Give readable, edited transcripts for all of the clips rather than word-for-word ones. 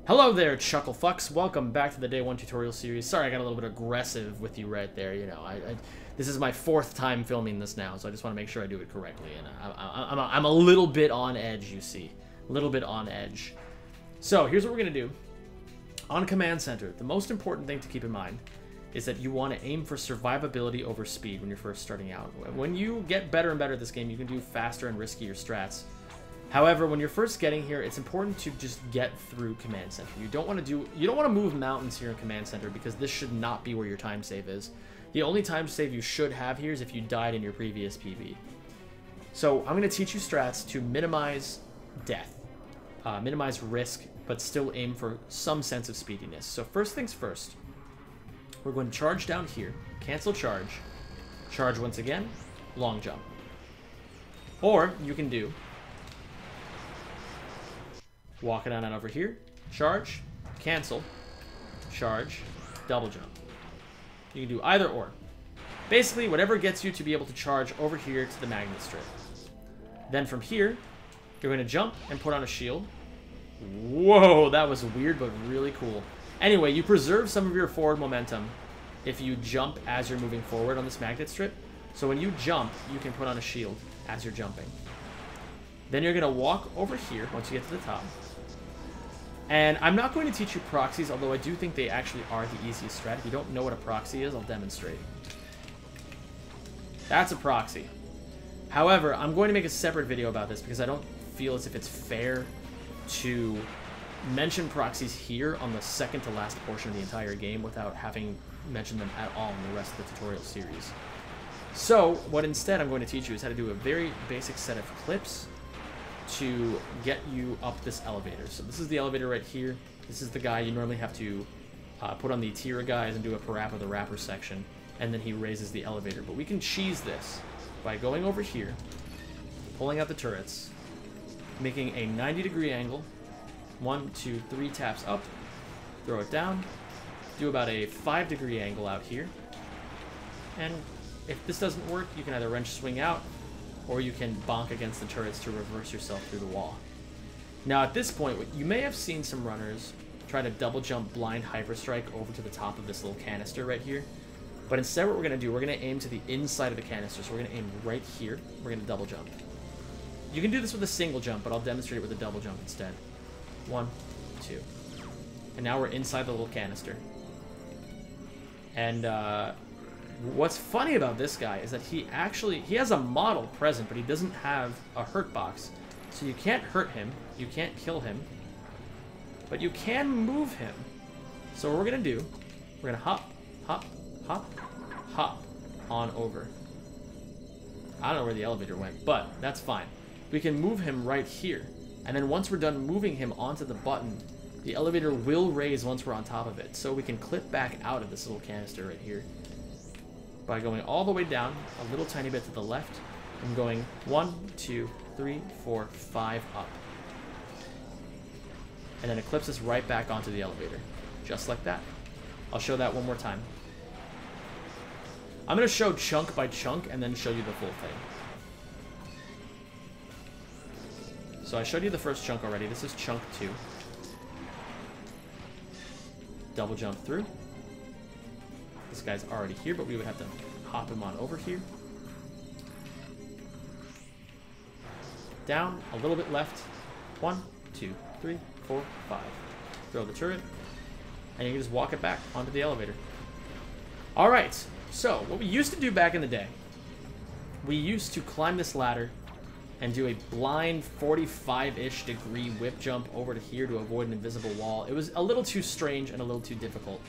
Hello there, chuckle fucks. Welcome back to the Day 1 tutorial series. Sorry, I got a little bit aggressive with you right there. You know, this is my 4th time filming this now, so I just want to make sure I do it correctly. And I'm a little bit on edge, you see. A little bit on edge. So, here's what we're going to do. On Command Center, the most important thing to keep in mind is that you want to aim for survivability over speed when you're first starting out. When you get better and better at this game, you can do faster and riskier strats. However, when you're first getting here, it's important to just get through Command Center. You don't want to move mountains here in Command Center because this should not be where your time save is. The only time save you should have here is if you died in your previous PV. So I'm going to teach you strats to minimize death, minimize risk, but still aim for some sense of speediness. So first things first, we're going to charge down here, cancel charge once again, long jump. Or you can do walk it on over here, charge, cancel, charge, double jump. You can do either or. Basically, whatever gets you to be able to charge over here to the magnet strip. Then from here, you're going to jump and put on a shield. Whoa, that was weird, but really cool. Anyway, you preserve some of your forward momentum if you jump as you're moving forward on this magnet strip. So when you jump, you can put on a shield as you're jumping. Then you're going to walk over here once you get to the top. And I'm not going to teach you proxies, although I do think they actually are the easiest strat. If you don't know what a proxy is, I'll demonstrate. That's a proxy. However, I'm going to make a separate video about this because I don't feel as if it's fair to mention proxies here on the second to last portion of the entire game without having mentioned them at all in the rest of the tutorial series. So, what instead I'm going to teach you is how to do a very basic set of clips to get you up this elevator. So this is the elevator right here. This is the guy you normally have to put on the tier guys and do a parappa the rapper section, and then he raises the elevator. But we can cheese this by going over here, pulling out the turrets, making a 90-degree angle, 1, 2, 3 taps up, throw it down, do about a 5-degree angle out here, and if this doesn't work, you can either wrench swing out, or you can bonk against the turrets to reverse yourself through the wall. Now at this point, you may have seen some runners try to double jump blind hyperstrike over to the top of this little canister right here. But instead what we're going to do, we're going to aim to the inside of the canister. So we're going to aim right here. We're going to double jump. You can do this with a single jump, but I'll demonstrate it with a double jump instead. 1, 2. And now we're inside the little canister. And what's funny about this guy is that he has a model present, but he doesn't have a hurt box. So you can't hurt him, you can't kill him, but you can move him. So what we're gonna do, we're gonna hop, hop, hop, hop on over. I don't know where the elevator went, but that's fine. We can move him right here. And then once we're done moving him onto the button, the elevator will raise once we're on top of it. So we can clip back out of this little canister right here by going all the way down, a little tiny bit to the left, and going 1, 2, 3, 4, 5 up. And then it clips us right back onto the elevator, just like that. I'll show that one more time. I'm going to show chunk by chunk and then show you the full thing. So I showed you the first chunk already. This is chunk 2. Double jump through. This guy's already here, but we would have to hop him on over here. Down, a little bit left. 1, 2, 3, 4, 5. Throw the turret, and you can just walk it back onto the elevator. Alright, so what we used to do back in the day, we used to climb this ladder and do a blind 45-ish degree whip jump over to here to avoid an invisible wall. It was a little too strange and a little too difficult.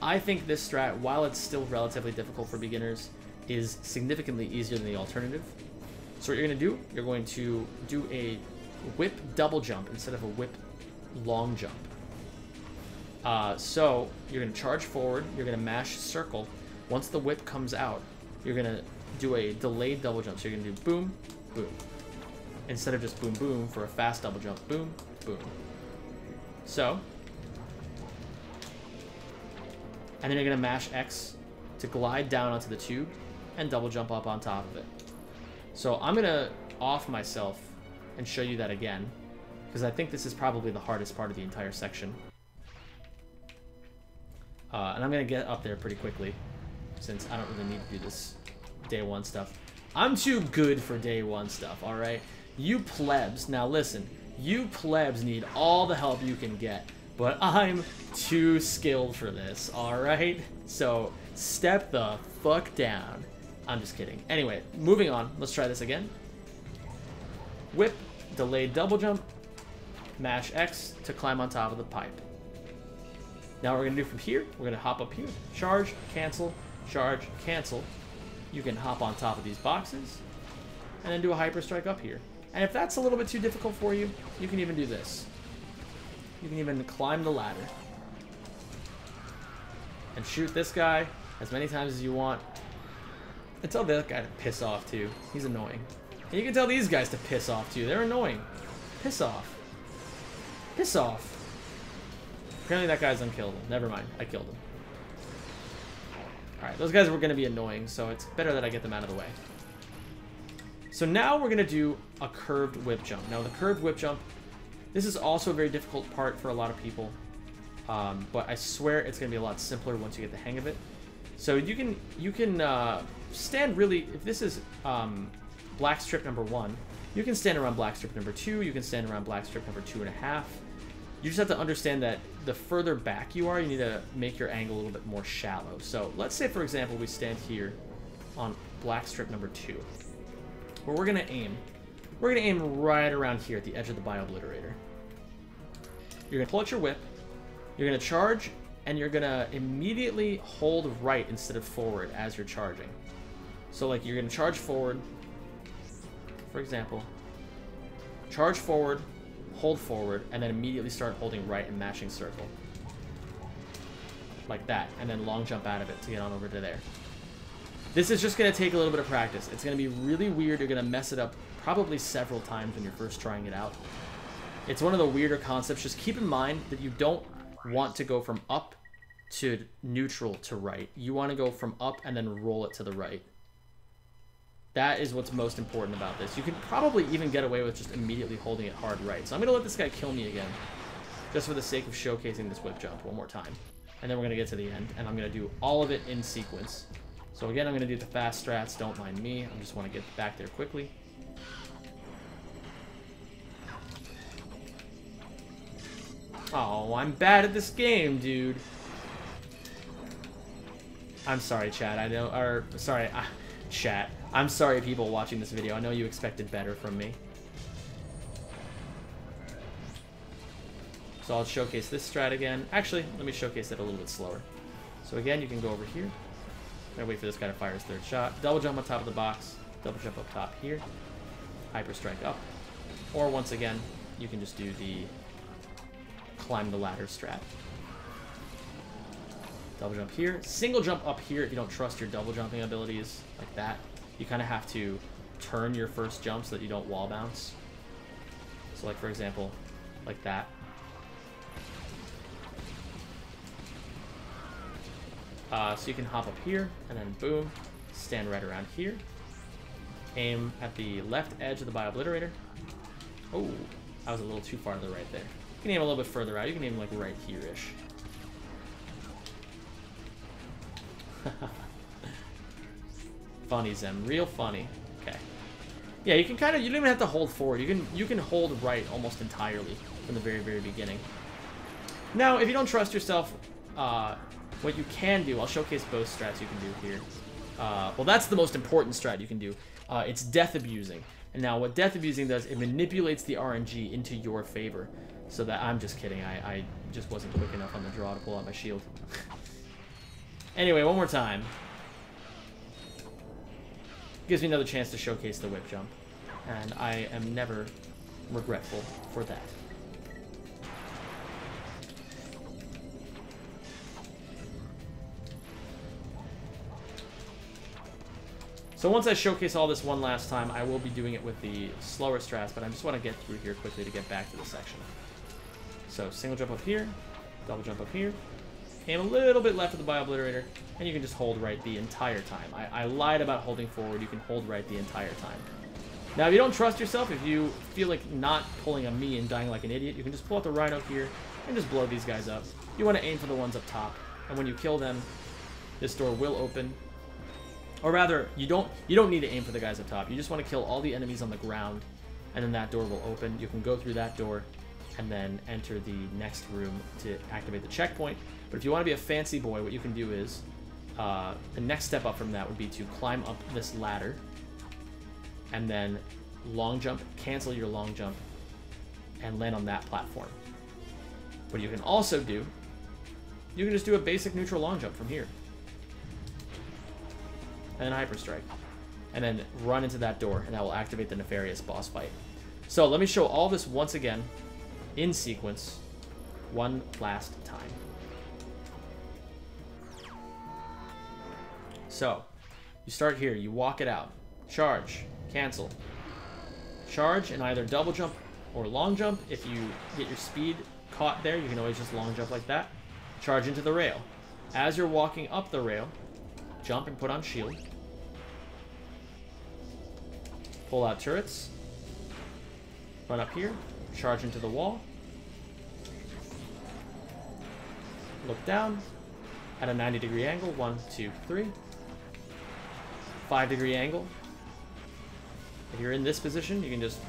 I think this strat, while it's still relatively difficult for beginners, is significantly easier than the alternative. So what you're going to do, you're going to do a whip double jump instead of a whip long jump. So you're going to charge forward, you're going to mash circle. Once the whip comes out, you're going to do a delayed double jump. So you're going to do boom, boom. Instead of just boom, boom for a fast double jump. Boom, boom. So, and then you're going to mash X to glide down onto the tube and double jump up on top of it. So I'm going to off myself and show you that again, because I think this is probably the hardest part of the entire section. And I'm going to get up there pretty quickly, since I don't really need to do this day one stuff. I'm too good for day one stuff, alright? You plebs, now listen, you plebs need all the help you can get, but I'm too skilled for this, alright? So, step the fuck down. I'm just kidding. Anyway, moving on. Let's try this again. Whip, delayed double jump, mash X to climb on top of the pipe. Now what we're going to do from here, we're going to hop up here. Charge, cancel, charge, cancel. You can hop on top of these boxes, and then do a hyperstrike up here. And if that's a little bit too difficult for you, you can even do this. You can even climb the ladder. And shoot this guy as many times as you want. And tell that guy to piss off too. He's annoying. And you can tell these guys to piss off too. They're annoying. Piss off. Piss off. Apparently that guy's unkillable. Never mind. I killed him. Alright, those guys were going to be annoying, so it's better that I get them out of the way. So now we're going to do a curved whip jump. Now the curved whip jump, this is also a very difficult part for a lot of people. But I swear it's going to be a lot simpler once you get the hang of it. So you can stand really, if this is black strip number 1, you can stand around black strip number 2, you can stand around black strip number 2.5. You just have to understand that the further back you are, you need to make your angle a little bit more shallow. So let's say, for example, we stand here on black strip number 2. Where we're going to aim right around here at the edge of the bio-obliterator. You're going to pull out your whip, you're going to charge, and you're going to immediately hold right instead of forward as you're charging. So like you're going to charge forward, for example, charge forward, hold forward, and then immediately start holding right and mashing circle. Like that, and then long jump out of it to get on over to there. This is just going to take a little bit of practice. It's going to be really weird. You're going to mess it up probably several times when you're first trying it out. It's one of the weirder concepts. Just keep in mind that you don't want to go from up to neutral to right. You want to go from up and then roll it to the right. That is what's most important about this. You can probably even get away with just immediately holding it hard right. So I'm going to let this guy kill me again, just for the sake of showcasing this whip jump one more time. And then we're going to get to the end, and I'm going to do all of it in sequence. So again, I'm going to do the fast strats, don't mind me. I just want to get back there quickly. Oh, I'm bad at this game, dude. I'm sorry, chat. I know, or, sorry, chat. I'm sorry, people watching this video. I know you expected better from me. So I'll showcase this strat again. Actually, let me showcase it a little bit slower. So again, you can go over here. I'm gonna wait for this guy to fire his third shot. Double jump on top of the box. Double jump up top here. Hyperstrike up. Or once again, you can just do the climb the ladder strat. Double jump here. Single jump up here if you don't trust your double jumping abilities, like that. You kind of have to turn your first jump so that you don't wall bounce. So like, for example, like that. So you can hop up here, and then boom, stand right around here. Aim at the left edge of the bio-obliterator. Oh, I was a little too far to the right there. You can aim a little bit further out. You can aim like right here-ish. Funny, Zem. Real funny. Okay. Yeah, you can kind of, you don't even have to hold forward. You can hold right almost entirely from the very, very beginning. Now, if you don't trust yourself, what you can do, I'll showcase both strats you can do here. Well, that's the most important strat you can do. It's death abusing. And now what death abusing does, it manipulates the RNG into your favor. So that, I'm just kidding, I just wasn't quick enough on the draw to pull out my shield. Anyway, one more time. Gives me another chance to showcase the whip jump. And I am never regretful for that. So once I showcase all this one last time, I will be doing it with the slower strats, but I just want to get through here quickly to get back to the section. So single jump up here, double jump up here, aim a little bit left of the bio-obliterator, and you can just hold right the entire time. I lied about holding forward. You can hold right the entire time. Now, if you don't trust yourself, if you feel like not pulling a me and dying like an idiot, you can just pull out the rhino here and just blow these guys up. You want to aim for the ones up top. and when you kill them, this door will open. Or rather, you don't need to aim for the guys up top. You just want to kill all the enemies on the ground, and then that door will open. You can go through that door and then enter the next room to activate the checkpoint. But if you want to be a fancy boy, what you can do is, the next step up from that would be to climb up this ladder, and then long jump, cancel your long jump, and land on that platform. What you can also do, you can just do a basic neutral long jump from here. And then hyperstrike. And then run into that door, and that will activate the nefarious boss fight. So let me show all this once again, in sequence, one last time. So, you start here, you walk it out. Charge, cancel. Charge and either double jump or long jump. If you get your speed caught there, you can always just long jump like that. Charge into the rail. As you're walking up the rail, jump and put on shield. Pull out turrets. Run up here. Charge into the wall. Look down. At a 90-degree angle. 1, 2, 3. 5-degree angle. If you're in this position, you can just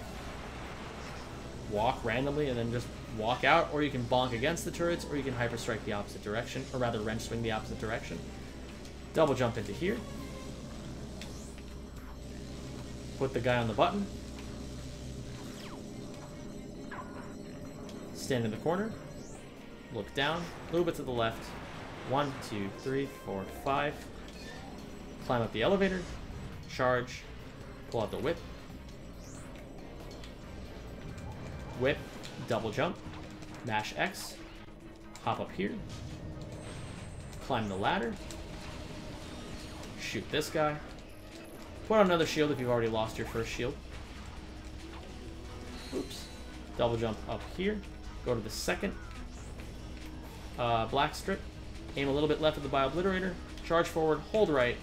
walk randomly and then just walk out, or you can bonk against the turrets, or you can hyperstrike the opposite direction, or rather wrench swing the opposite direction. Double jump into here. Put the guy on the button. Stand in the corner. Look down. A little bit to the left. 1, 2, 3, 4, 5. Climb up the elevator. Charge. Pull out the whip. Whip. Double jump. Mash X. Hop up here. Climb the ladder. Shoot this guy. Put on another shield if you've already lost your first shield. Oops. Double jump up here. Go to the second black strip. Aim a little bit left of the Bio-Obliterator. Charge forward. Hold right.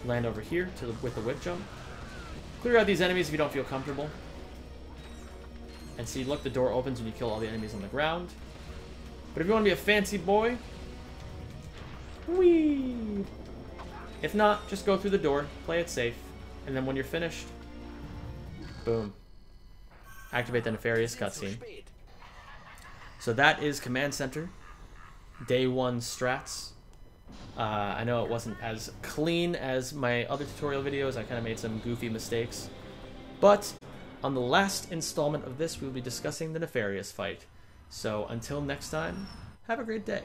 Land over here with the whip jump. Clear out these enemies if you don't feel comfortable. And see, look, the door opens when you kill all the enemies on the ground. But if you want to be a fancy boy, whee! If not, just go through the door, play it safe, and then when you're finished, boom. Activate the nefarious cutscene. So that is Command Center, Day 1 strats. I know it wasn't as clean as my other tutorial videos. I kind of made some goofy mistakes. But on the last installment of this, we will be discussing the nefarious fight. So until next time, have a great day.